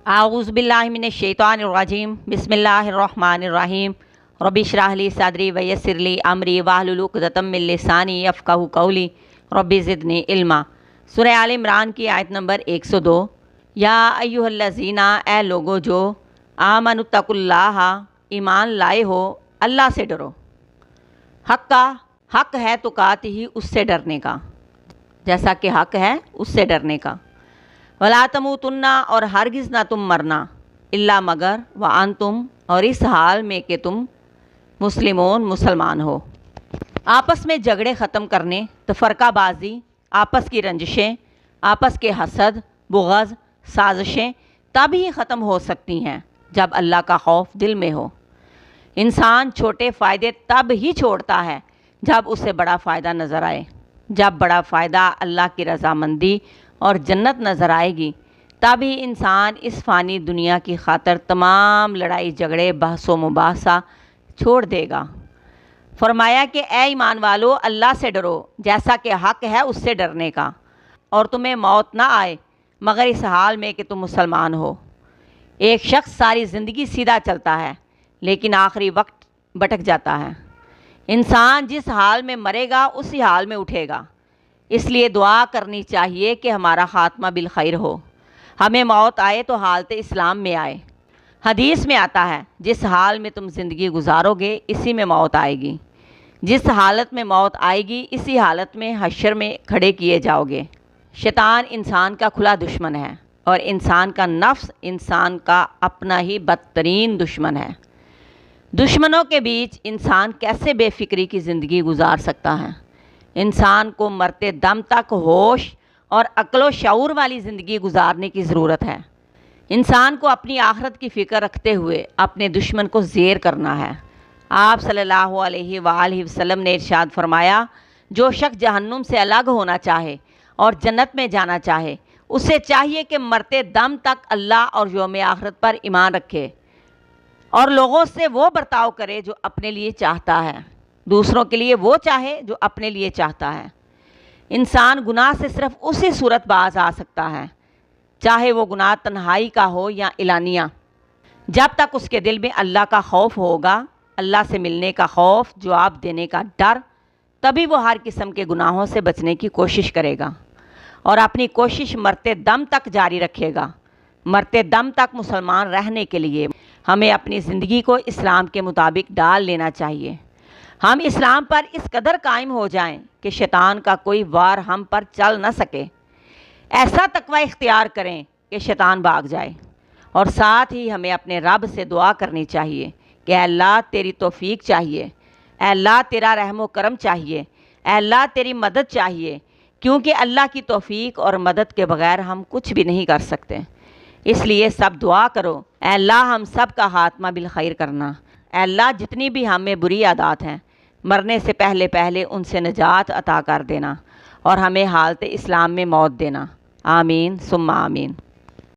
اعوذ باللہ من الشیطان الرجیم بسم اللہ الرحمن الرحیم رب اشرح لی صدری ویسر لی امری واحلل عقدۃ من لسانی یفقہوا قولی رب زدنی علما۔ سورہ آل عمران کی آیت نمبر 102۔ یا ایھا الذین، اے لوگو جو آمنوا اتقوا اللہ، ایمان لائے ہو، اللہ سے ڈرو۔ حق ہے تقاتہ، اس سے ڈرنے کا، جیسا کہ حق ہے اس سے ڈرنے کا۔ ولا تموتن، اور ہرگز نہ تم مرنا، الا مگر، وانتم، اور اس حال میں کہ تم مسلمان ہو۔ آپس میں جھگڑے ختم کرنے، تفرقہ بازی، آپس کی رنجشیں، آپس کے حسد، بغض، سازشیں تب ہی ختم ہو سکتی ہیں جب اللہ کا خوف دل میں ہو۔ انسان چھوٹے فائدے تب ہی چھوڑتا ہے جب اسے بڑا فائدہ نظر آئے۔ جب بڑا فائدہ اللہ کی رضامندی اور جنت نظر آئے گی، تب ہی انسان اس فانی دنیا کی خاطر تمام لڑائی جھگڑے، بحث و مباحثہ چھوڑ دے گا۔ فرمایا کہ اے ایمان والو، اللہ سے ڈرو جیسا کہ حق ہے اس سے ڈرنے کا، اور تمہیں موت نہ آئے مگر اس حال میں کہ تم مسلمان ہو۔ ایک شخص ساری زندگی سیدھا چلتا ہے لیکن آخری وقت بھٹک جاتا ہے۔ انسان جس حال میں مرے گا اسی حال میں اٹھے گا۔ اس لیے دعا کرنی چاہیے کہ ہمارا خاتمہ بالخیر ہو، ہمیں موت آئے تو حالت اسلام میں آئے۔ حدیث میں آتا ہے، جس حال میں تم زندگی گزارو گے اسی میں موت آئے گی۔ جس حالت میں موت آئے گی اسی حالت میں حشر میں کھڑے کیے جاؤ گے۔ شیطان انسان کا کھلا دشمن ہے، اور انسان کا نفس انسان کا اپنا ہی بدترین دشمن ہے۔ دشمنوں کے بیچ انسان کیسے بے فکری کی زندگی گزار سکتا ہے؟ انسان کو مرتے دم تک ہوش اور عقل و شعور والی زندگی گزارنے کی ضرورت ہے۔ انسان کو اپنی آخرت کی فکر رکھتے ہوئے اپنے دشمن کو زیر کرنا ہے۔ آپ صلی اللہ علیہ وآلہ وسلم نے ارشاد فرمایا، جو شخص جہنم سے الگ ہونا چاہے اور جنت میں جانا چاہے، اسے چاہیے کہ مرتے دم تک اللہ اور یوم آخرت پر ایمان رکھے اور لوگوں سے وہ برتاؤ کرے جو اپنے لیے چاہتا ہے، دوسروں کے لیے وہ چاہے جو اپنے لیے چاہتا ہے۔ انسان گناہ سے صرف اسی صورت باز آ سکتا ہے، چاہے وہ گناہ تنہائی کا ہو یا اعلانیہ، جب تک اس کے دل میں اللہ کا خوف ہوگا، اللہ سے ملنے کا خوف، جواب دینے کا ڈر، تبھی وہ ہر قسم کے گناہوں سے بچنے کی کوشش کرے گا اور اپنی کوشش مرتے دم تک جاری رکھے گا۔ مرتے دم تک مسلمان رہنے کے لیے ہمیں اپنی زندگی کو اسلام کے مطابق ڈال لینا چاہیے۔ ہم اسلام پر اس قدر قائم ہو جائیں کہ شیطان کا کوئی وار ہم پر چل نہ سکے۔ ایسا تقوی اختیار کریں کہ شیطان بھاگ جائے، اور ساتھ ہی ہمیں اپنے رب سے دعا کرنی چاہیے کہ اے اللہ تیری توفیق چاہیے، اے اللہ تیرا رحم و کرم چاہیے، اے اللہ تیری مدد چاہیے، کیونکہ اللہ کی توفیق اور مدد کے بغیر ہم کچھ بھی نہیں کر سکتے۔ اس لیے سب دعا کرو، اے اللہ ہم سب کا خاتمہ بالخیر کرنا۔ اے اللہ جتنی بھی ہم میں بری عادات ہیں، مرنے سے پہلے ان سے نجات عطا کر دینا، اور ہمیں حالت اسلام میں موت دینا۔ آمین ثم آمین۔